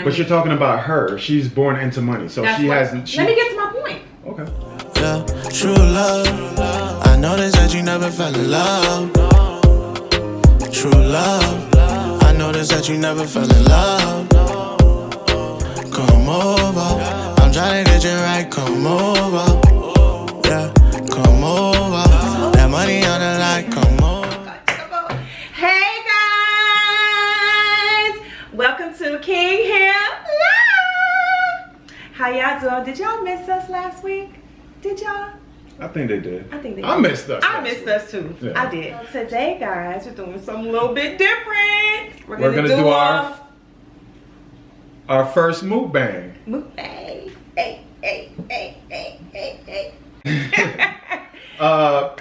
But you're talking about her. She's born into money, so That's she what, hasn't. let me get to my point. Okay. Yeah, true love. I noticed that you never fell in love. True love. I noticed that you never fell in love. Come over. I'm trying to get you right. Come over. Yeah, come over. That money on the line. Come over. Hey guys, welcome to King Hip Live. How y'all doing? Did y'all miss us last week? Did y'all? I think they did. I think they did. I missed us. I missed us too. Yeah. I did. So today, guys, we're doing something a little bit different. We're gonna do our first mukbang. Mukbang. Hey.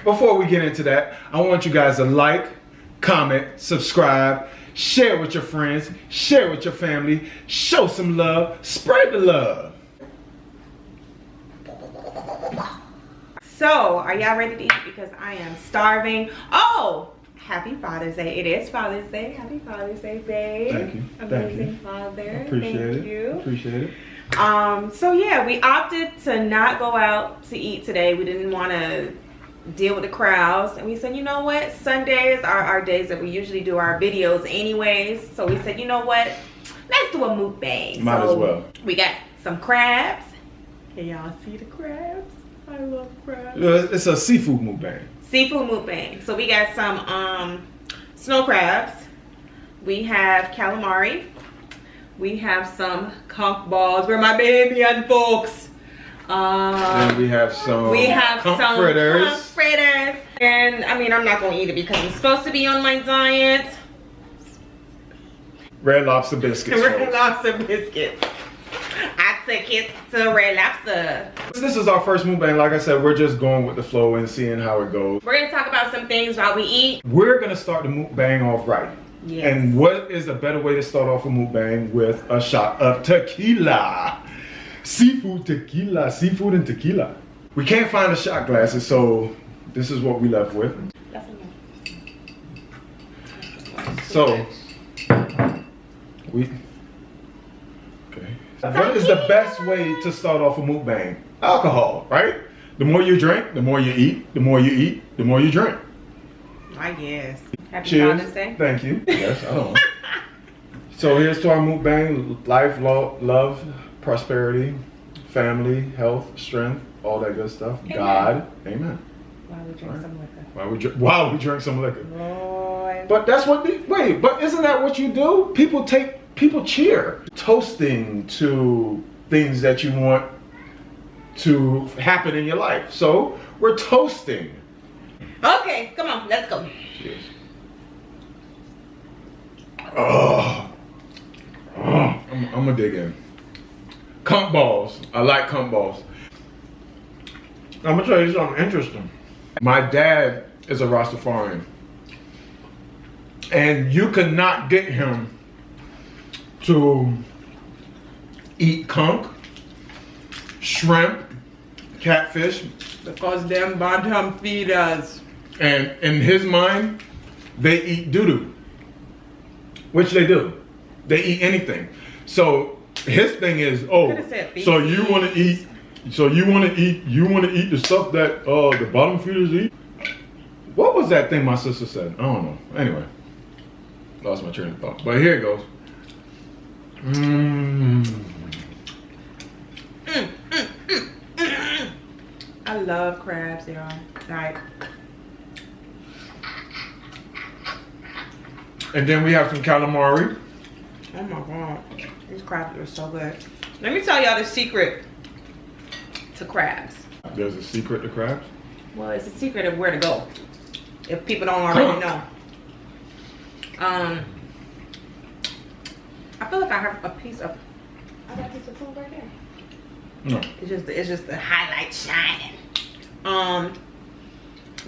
Before we get into that, I want you guys to like, comment, subscribe, share with your friends, share with your family, show some love, spread the love. So, are y'all ready to eat? Because I am starving. Oh, happy Father's Day. It is Father's Day. Happy Father's Day, babe. Thank you. Amazing father. Appreciate Thank it. you. Appreciate it. So yeah, we opted to not go out to eat today. We didn't want to deal with the crowds, and we said, you know what, Sundays are our days that we usually do our videos anyways. So we said, you know what, let's do a mukbang. Might as well. We got some crabs. Can y'all see the crabs? I love crabs. It's a seafood mukbang. Seafood mukbang. So we got some snow crabs. We have calamari. We have some conch balls. Where my baby and folks. And we have some conch fritters. Conch fritters. And I mean, I'm not gonna eat it because I'm supposed to be on my diet. Red Lobster biscuits. Red folks. Lobster biscuits. I took it to Red Lobster. This is our first mukbang. Like I said, we're just going with the flow and seeing how it goes. We're gonna talk about some things while we eat. We're gonna start the mukbang off right. Yes. And what is a better way to start off a mukbang with a shot of tequila? Seafood tequila, seafood and tequila. We can't find the shot glasses, so this is what we left with. That's enough. So, okay. What is the best way to start off a mukbang? Alcohol, right? The more you drink, the more you eat. The more you eat, the more you drink. I guess. Happy Cheers. Father's Day. Thank you. Yes, I don't know. So here's to our mukbang: life, love, prosperity, family, health, strength, all that good stuff. Amen. God, amen. While we drink some liquor. While we drink some liquor. Lord. But that's what but isn't that what you do? People cheer. Toasting to things that you want to happen in your life. So we're toasting. Okay, come on, let's go. Cheers. I'm gonna dig in. Conch balls. I like conch balls. I'm gonna tell you something interesting. My dad is a Rastafarian, and you could not get him to eat conch, shrimp, catfish, Because them bottom feeders. and in his mind, they eat doo-doo. Which they do. They eat anything. So his thing is, so you want to eat the stuff that the bottom feeders eat? What was that thing my sister said? I don't know. Anyway, lost my train of thought. But here it goes. I love crabs, y'all. Like, And then we have some calamari. oh my god, these crabs are so good. Let me tell y'all the secret to crabs. There's a secret to crabs. Well, it's a secret of where to go, if people don't already know. I feel like I have a piece of. I got a piece of food right there. No. It's just the highlight shining.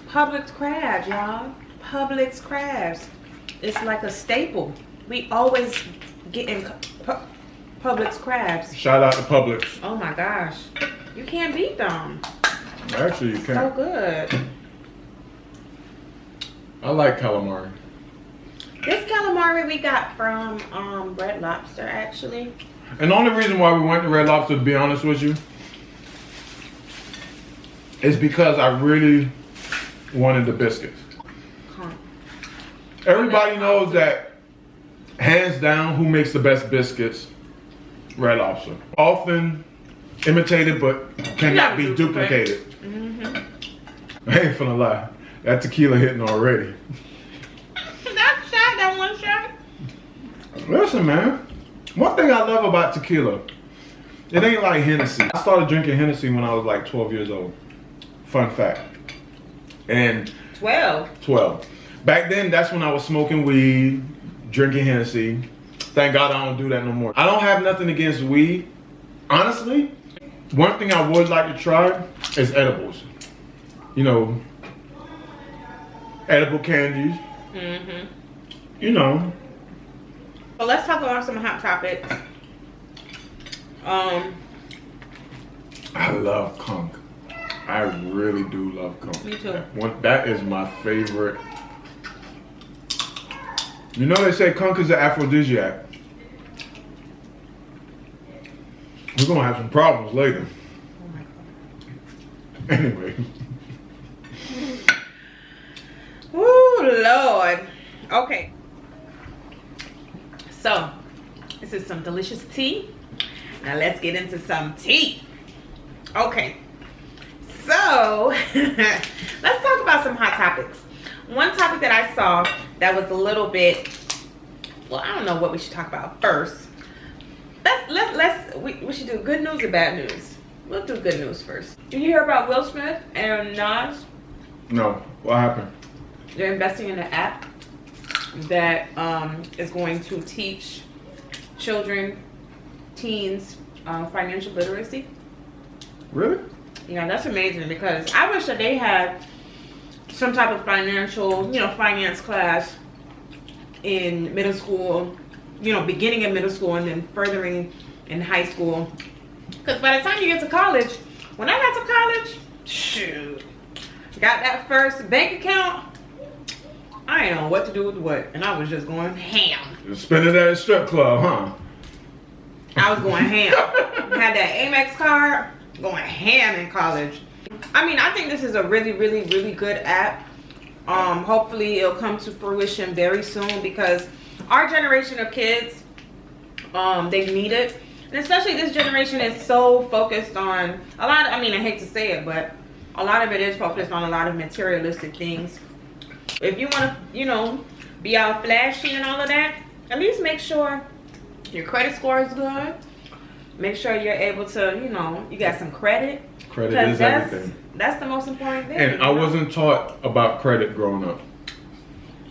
Publix crabs, y'all. Publix crabs. It's like a staple. We always get in Publix crabs. Shout out to Publix. Oh my gosh. You can't beat them. Actually, you So can't. good. I like calamari. This calamari we got from Red Lobster, actually. And the only reason why we went to Red Lobster, to be honest with you, is because I really wanted the biscuits. Everybody knows that, hands down, who makes the best biscuits? Red Lobster. Often imitated, but cannot be duplicated. I ain't finna lie. That tequila hitting already. That one shot. Listen, man. One thing I love about tequila, it ain't like Hennessy. I started drinking Hennessy when I was like 12 years old. Fun fact. And 12. Back then, that's when I was smoking weed, drinking Hennessy. Thank God I don't do that no more. I don't have nothing against weed. Honestly, one thing I would like to try is edibles. You know, edible candies. You know. So let's talk about some hot topics. I love conch. I really do love conch. Me too. That is my favorite. You know they say conch is an aphrodisiac. We're gonna have some problems later. Oh my God. Anyway. Ooh, Lord. Okay. So, this is some delicious tea. Now let's get into some tea. Okay. So, let's talk about some hot topics. One topic that I saw that was a little bit, well, I don't know what we should talk about first. We should do good news or bad news. We'll do good news first. Did you hear about Will Smith and Nas? No. What happened? They're investing in an app that is going to teach children, teens, financial literacy. Really? Yeah, that's amazing because I wish that they had some type of financial, finance class in middle school, beginning in middle school and then furthering in high school. Because by the time you get to college, when I got to college, shoot, got that first bank account, I didn't know what to do with what, and I was just going ham. You're spending at a strip club, huh? I was going ham. Had that Amex card, going ham in college. I mean, I think this is a really, really, really good app. Hopefully it'll come to fruition very soon because our generation of kids, they need it. And especially this generation is so focused on a lot of, I hate to say it, but a lot of it is focused on a lot of materialistic things. If you want to, be all flashy and all of that, at least make sure your credit score is good. Make sure you're able to, you got some credit. Credit is everything. That's the most important thing. And I wasn't taught about credit growing up.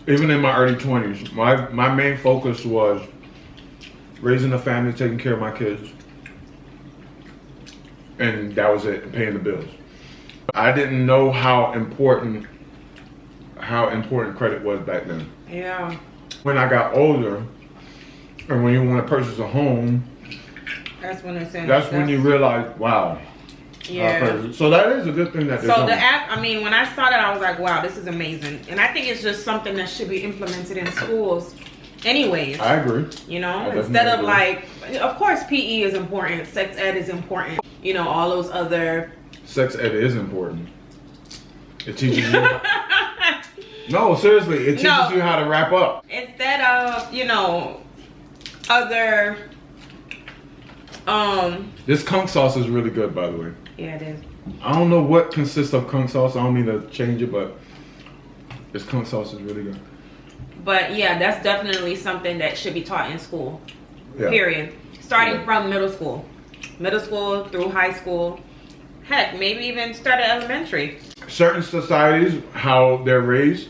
Even in my early 20s, my main focus was raising a family, taking care of my kids. And that was it, and paying the bills. I didn't know how important credit was back then. Yeah. When I got older, and when you want to purchase a home, that's when you realize, wow. Yeah. So that is a good thing that they're doing. So the app, when I started, I was like, wow, this is amazing. And I think it's just something that should be implemented in schools anyways. I agree. Instead of like, of course PE is important, sex ed is important, all those other. Sex ed is important. It teaches you. No, seriously, it teaches you how to wrap up. Instead of, other. This conch sauce is really good, by the way. Yeah, it is. I don't know what consists of conch sauce. I don't mean to change it, but this conch sauce is really good. But yeah, that's definitely something that should be taught in school. Yeah. Period. Starting from middle school through high school. Heck, maybe even start at elementary. Certain societies, how they're raised,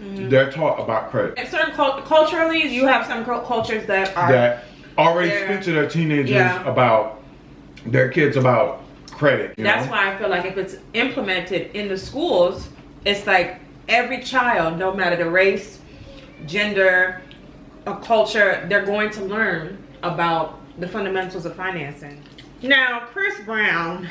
they're taught about credit. And certain culturally, you have some cultures that already speak to their teenagers about their kids about credit. That's why I feel like if it's implemented in the schools, it's like every child, no matter the race, gender, or culture, they're going to learn about the fundamentals of financing. Now, Chris Brown.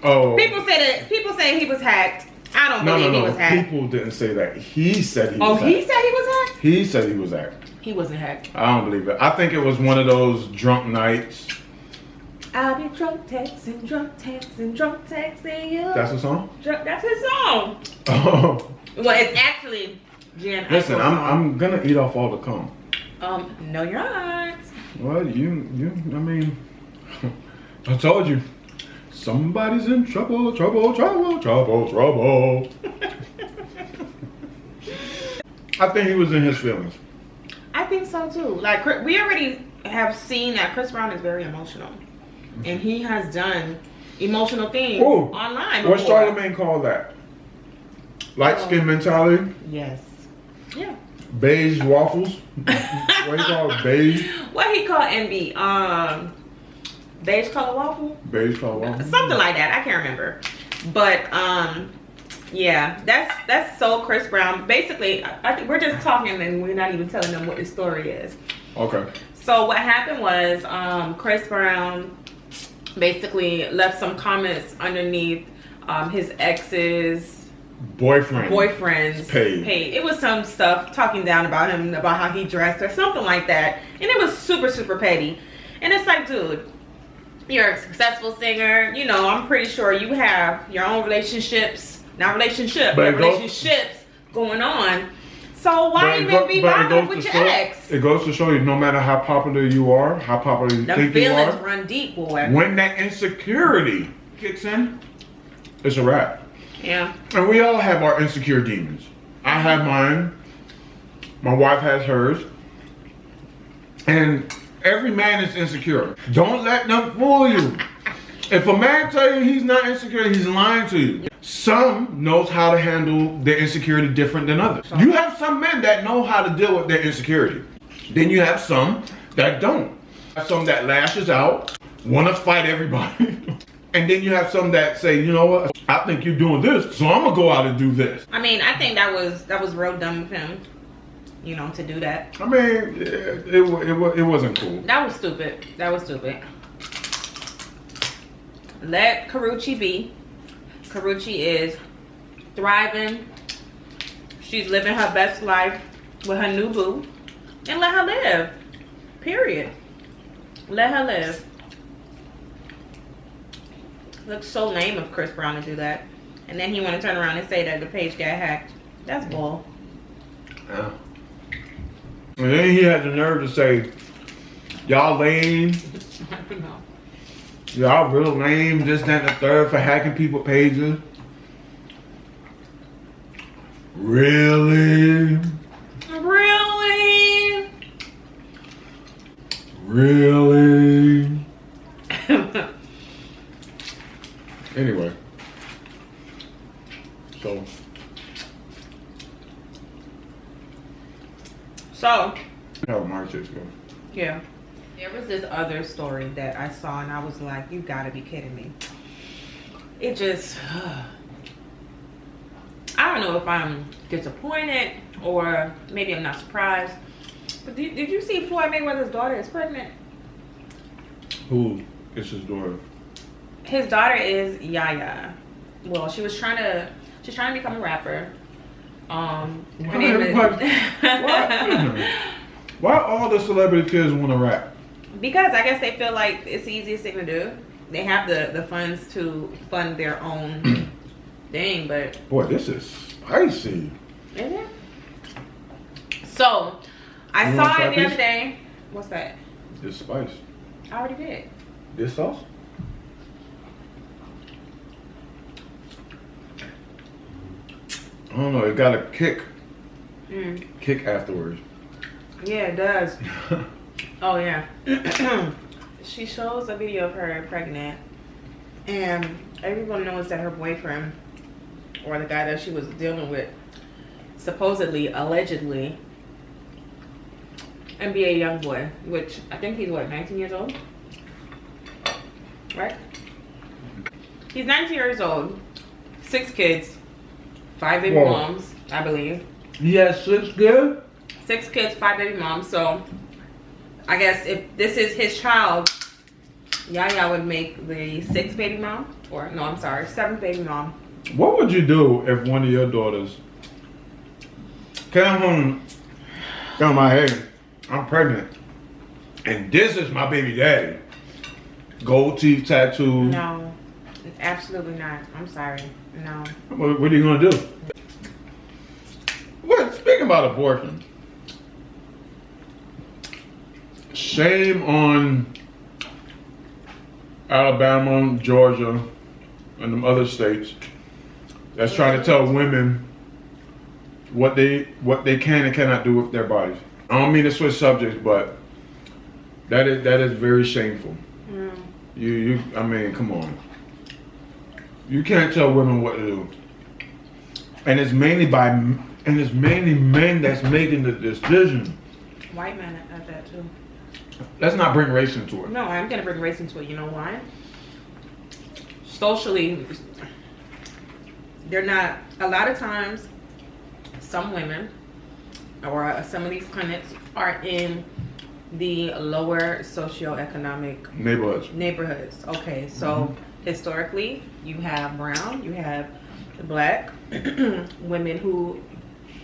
Oh. People say he was hacked. I don't believe he was hacked. People didn't say that. He said he was hacked. He said he was hacked? He said he was hacked. He wasn't hacked. I don't believe it. I think it was one of those drunk nights. I'll be drunk texting you. That's the song? That's his song. Oh. Well, it's actually Jan. Listen, I'm gonna eat off all the cum. No, you're not. Well, I mean, I told you. Somebody's in trouble. I think he was in his feelings. I think so too. Like, we already have seen that Chris Brown is very emotional. And he has done emotional things online before. What Charlamagne called that? Light skin mentality? Yes. Yeah. Beige waffles? What he called beige? What he called NB? Beige color waffle? Beige color waffle? Something like that. I can't remember. But yeah, that's so Chris Brown. Basically, I think we're just talking and we're not even telling them what the story is. Okay. So what happened was Chris Brown basically left some comments underneath his ex's boyfriend's page. It was some stuff talking down about him, about how he dressed or something like that. And it was super, super petty. And it's like, dude, you're a successful singer. You know, I'm pretty sure you have your own relationships. Not relationship, but relationships going on. So why even be bothered with your ex? It goes to show you, no matter how popular you are, how popular you think you are, feelings run deep, boy. When that insecurity kicks in, it's a wrap. Yeah. And we all have our insecure demons. I have mine. My wife has hers. And every man is insecure. Don't let them fool you. If a man tell you he's not insecure, he's lying to you. Some knows how to handle their insecurity different than others. You have some men that know how to deal with their insecurity. Then you have some that don't. Some that lashes out, want to fight everybody. And then you have some that say, you know what, I think you're doing this, so I'm going to go out and do this. I mean, I think that was real dumb of him, you know, to do that. I mean, it wasn't cool. That was stupid. That was stupid. Let Karrueche be. Karrueche is thriving. She's living her best life with her new boo. And let her live. Period. Let her live. Looks so lame of Chris Brown to do that. And then he want to turn around and say that the page got hacked. That's bull. Yeah. And then he had the nerve to say, y'all lame. Y'all real lame, this, that, and the third for hacking people pages. Really? Really? Really? Anyway. So. How my shit's going. Yeah. There was this other story that I saw and I was like, you gotta be kidding me. It just, I don't know if I'm disappointed or maybe I'm not surprised. But did you see Floyd Mayweather's daughter is pregnant? Who is his daughter? His daughter is Yaya. Well, she's trying to become a rapper. Her name is Why all the celebrity kids want to rap? Because I guess they feel like it's the easiest thing to do. They have the funds to fund their own thing, but... Boy, this is spicy. Is it? So, I saw it the other day. What's that? It's spice. I already did. This sauce? I don't know, it got a kick. Kick afterwards. Yeah, it does. Oh, yeah. She shows a video of her pregnant. And everyone knows that her boyfriend, or the guy that she was dealing with, supposedly, allegedly, NBA YoungBoy, which I think he's, what, 19 years old? Right? He's 19 years old, 6 kids, 5 baby moms, I believe. He has 6 kids? 6 kids, 5 baby moms. So I guess if this is his child, Yaya would make the 6th baby mom, or no, I'm sorry, 7th baby mom. What would you do if one of your daughters came home, got my head, I'm pregnant, and this is my baby daddy. Gold teeth tattoo. No, absolutely not. I'm sorry. No. What are you gonna do? Well, speaking about abortion, shame on Alabama, Georgia, and them other states that's trying to tell women what they can and cannot do with their bodies. I don't mean to switch subjects, but that is very shameful. I mean, come on. You can't tell women what to do, and it's mainly men that's making the decision. White men at that too. Let's not bring race into it. No, I'm gonna bring race into it. You know why? Socially, they're not. A lot of times, some women or some of these clinics are in the lower socioeconomic neighborhoods. Okay, so historically, you have brown, you have black women who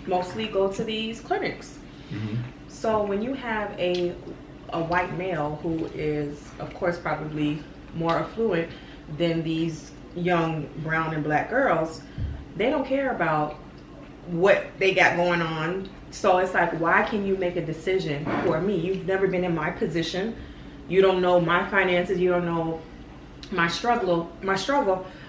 mostly go to these clinics. So when you have a white male who is, of course, probably more affluent than these young brown and black girls, they don't care about what they got going on. So it's like, why can you make a decision for me? You've never been in my position. You don't know my finances. You don't know my struggle.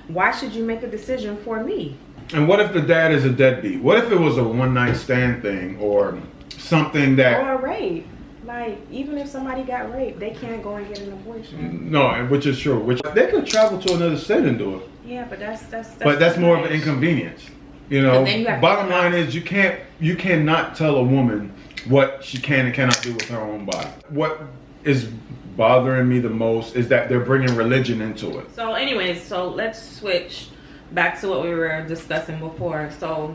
Why should you make a decision for me? And what if the dad is a deadbeat? What if it was a one-night stand thing or something that... Or a rape. Like, even if somebody got raped, they can't go and get an abortion. No, which is true. Which they could travel to another state and do it. Yeah, but that's more of an inconvenience. You know, bottom line is you cannot tell a woman what she can and cannot do with her own body. What is bothering me the most is that they're bringing religion into it. So anyways, so let's switch back to what we were discussing before. So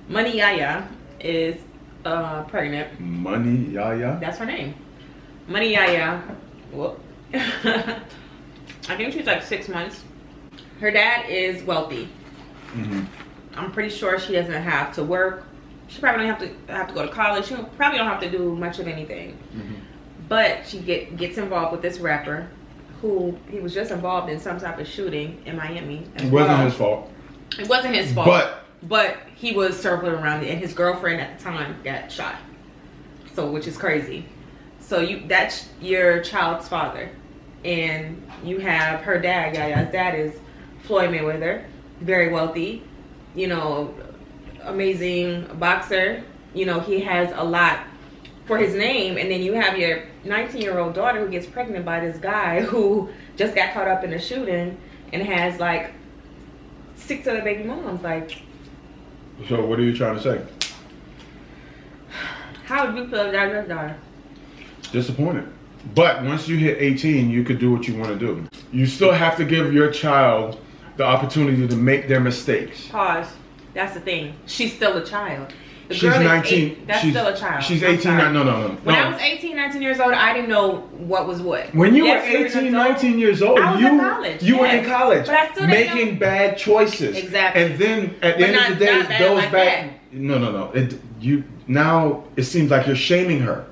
Money Yaya is pregnant. Money Yaya? That's her name. Money Yaya. Well, I think she's like 6 months. Her dad is wealthy. I'm pretty sure she doesn't have to work. She probably don't have to go to college. She probably don't have to do much of anything. But she gets involved with this rapper who he was just involved in some type of shooting in Miami. It wasn't his fault. It wasn't his fault. But he was circling around it, and his girlfriend at the time got shot. So, which is crazy. So that's your child's father, and you have her dad. Yaya's dad is Floyd Mayweather, very wealthy, you know, amazing boxer. You know, he has a lot for his name. And then you have your 19-year-old daughter who gets pregnant by this guy who just got caught up in a shooting and has like 6 other baby moms. Like, so what are you trying to say? How would you feel about your daughter? Disappointed. But once you hit 18, you could do what you want to do. You still have to give your child the opportunity to make their mistakes. Pause. That's the thing. She's still a child. The she's 19. That's still a child. She's 18. No. When I was 18, 19 years old, I didn't know what was what. When you were 18, 19 years old, you were in college. But I still making bad choices. Exactly. And then at the end of the day, those bad. No. Now it seems like you're shaming her.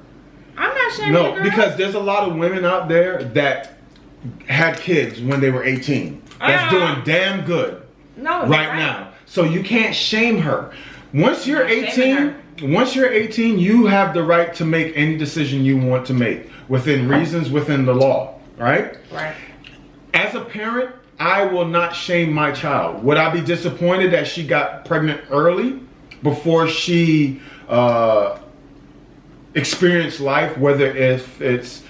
I'm not shaming her. No, because there's a lot of women out there that had kids when they were 18. That's doing damn good right now. So you can't shame her. Once you're 18, you have the right to make any decision you want to make within reasons, within the law, right? Right. As a parent, I will not shame my child. Would I be disappointed that she got pregnant early before she experienced life, whether if it's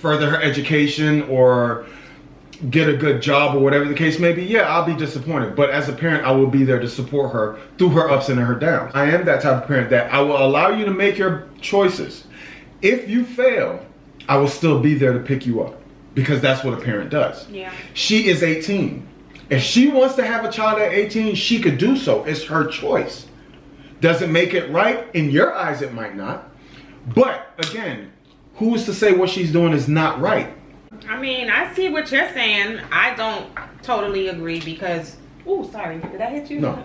further her education or get a good job or whatever the case may be? Yeah, I'll be disappointed. But as a parent, I will be there to support her through her ups and her downs. I am that type of parent that I will allow you to make your choices. If you fail, I will still be there to pick you up, because that's what a parent does. Yeah. She is 18. If she wants to have a child at 18, she could do so. It's her choice. Does it make it right? In your eyes, it might not. But again, who's to say what she's doing is not right? I mean, I see what you're saying. I don't totally agree because... Oh, sorry. Did I hit you? No.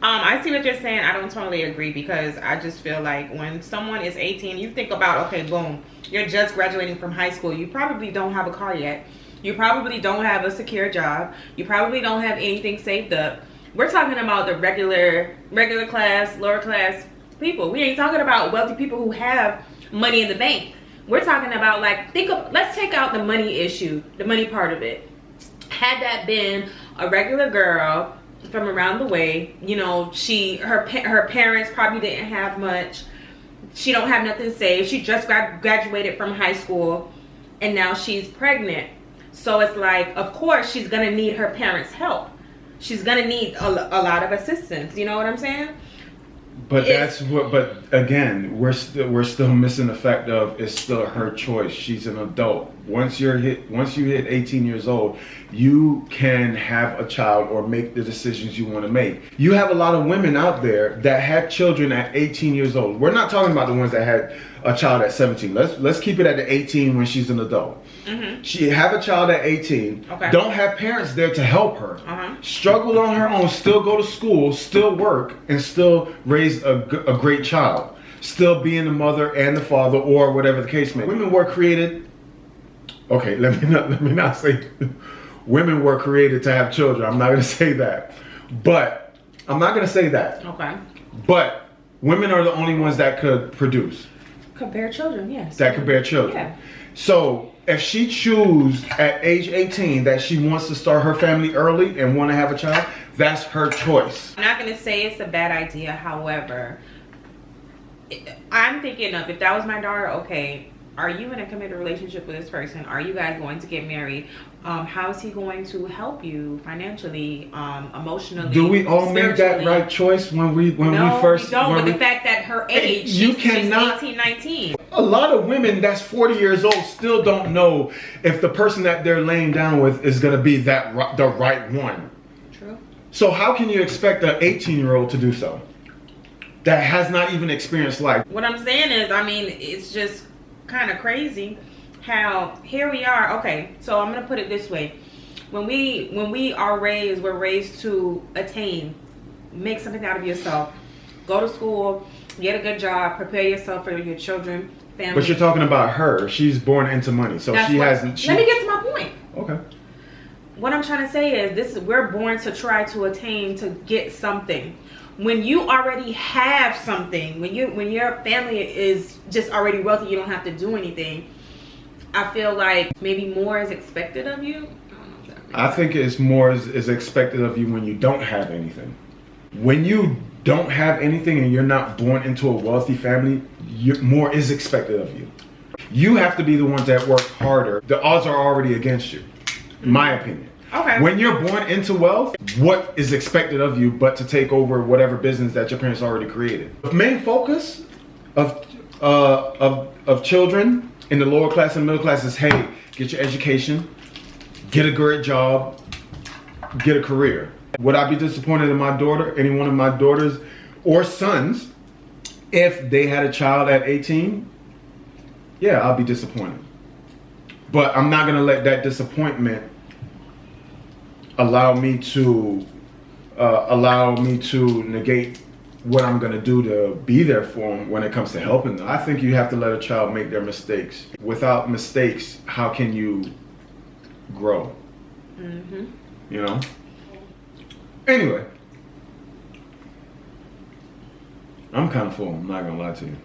I see what you're saying. I don't totally agree because I just feel like when someone is 18, you think about, okay, boom, you're just graduating from high school. You probably don't have a car yet. You probably don't have a secure job. You probably don't have anything saved up. We're talking about the regular class, lower class people. We ain't talking about wealthy people who have money in the bank. We're talking about, like, let's take out the money issue, the money part of it. Had that been a regular girl from around the way, you know, her parents probably didn't have much. She don't have nothing saved. She just graduated from high school and now she's pregnant. So it's like, of course, she's gonna need her parents' help. She's gonna need a lot of assistance. You know what I'm saying? But but again, we're still missing the fact of it's still her choice. She's an adult. Once you hit 18 years old, you can have a child or make the decisions you want to make. You have a lot of women out there that had children at 18 years old. We're not talking about the ones that had a child at 17. Let's keep it at the 18 when she's an adult. Mm-hmm. She have a child at 18. Okay. Don't have parents there to help her. Uh-huh. Struggled on her own. Still go to school. Still work and still raise a great child. Still being the mother and the father or whatever the case may be. Women were created. Okay, let me not say women were created to have children. I'm not going to say that. But I'm not going to say that. Okay. But women are the only ones that could produce. Could bear children, yes. That could bear children. Yeah. So if she chooses at age 18 that she wants to start her family early and want to have a child, that's her choice. I'm not going to say it's a bad idea. However, I'm thinking of, if that was my daughter, okay, are you in a committed relationship with this person? Are you guys going to get married? How is he going to help you financially, emotionally? Do we all make that right choice when we first? No, we don't. With the fact that her age, she's 18, 19. A lot of women that's 40 years old still don't know if the person that they're laying down with is going to be the right one. True. So how can you expect an 18-year-old to do so? That has not even experienced life. What I'm saying is, I mean, it's just kind of crazy how here we are. Okay, so I'm gonna put it this way: when we are raised, we're raised to attain, make something out of yourself, go to school, get a good job, prepare yourself for your children, family. But you're talking about her. She's born into money, so Let me get to my point. Okay. What I'm trying to say is we're born to try to attain, to get something. When you already have something, when your family is just already wealthy, you don't have to do anything. I feel like maybe more is expected of you. I don't know if that makes sense. I think it's more is expected of you when you don't have anything. When you don't have anything and you're not born into a wealthy family, more is expected of you. You have to be the ones that work harder. The odds are already against you, in my opinion. Okay. When you're born into wealth, what is expected of you but to take over whatever business that your parents already created? The main focus of children in the lower class and middle class is, hey, get your education, get a great job, get a career. Would I be disappointed in my daughter, any one of my daughters or sons, if they had a child at 18? Yeah, I'll be disappointed. But I'm not gonna let that disappointment allow me to negate what I'm gonna do to be there for them when it comes to helping them. I think you have to let a child make their mistakes. Without mistakes, how can you grow? Mm-hmm. You know? Anyway, I'm kind of full. I'm not gonna lie to you.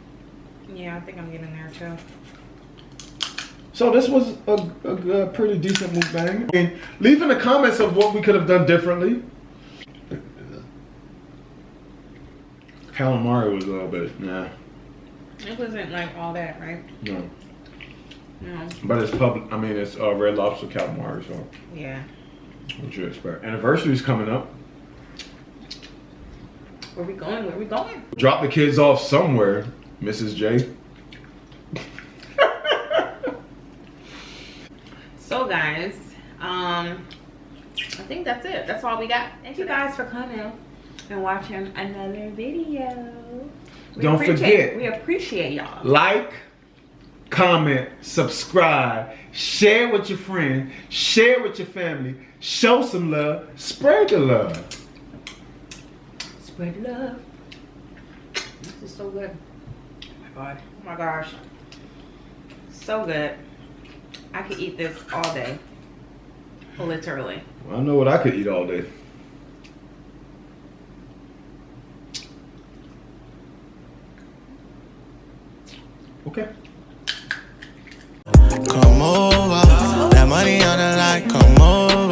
Yeah, I think I'm getting there too. So this was a pretty decent mukbang. I mean, leave in the comments of what we could have done differently. Calamari was a little bit, nah. It wasn't like all that, right? No. No. But it's public. I mean, it's Red Lobster calamari, so. Yeah. What you expect? Anniversary's coming up. Where we going? Where we going? Drop the kids off somewhere, Mrs. J. So guys, I think that's it. That's all we got. Thank you guys for coming and watching another video. Don't forget. We appreciate y'all. Like, comment, subscribe, share with your friends, share with your family, show some love, spread the love. Spread love. This is so good. Oh my god. Oh my gosh. So good. I could eat this all day. Literally. I know what I could eat all day. Okay. Come over. That money on the line, come over.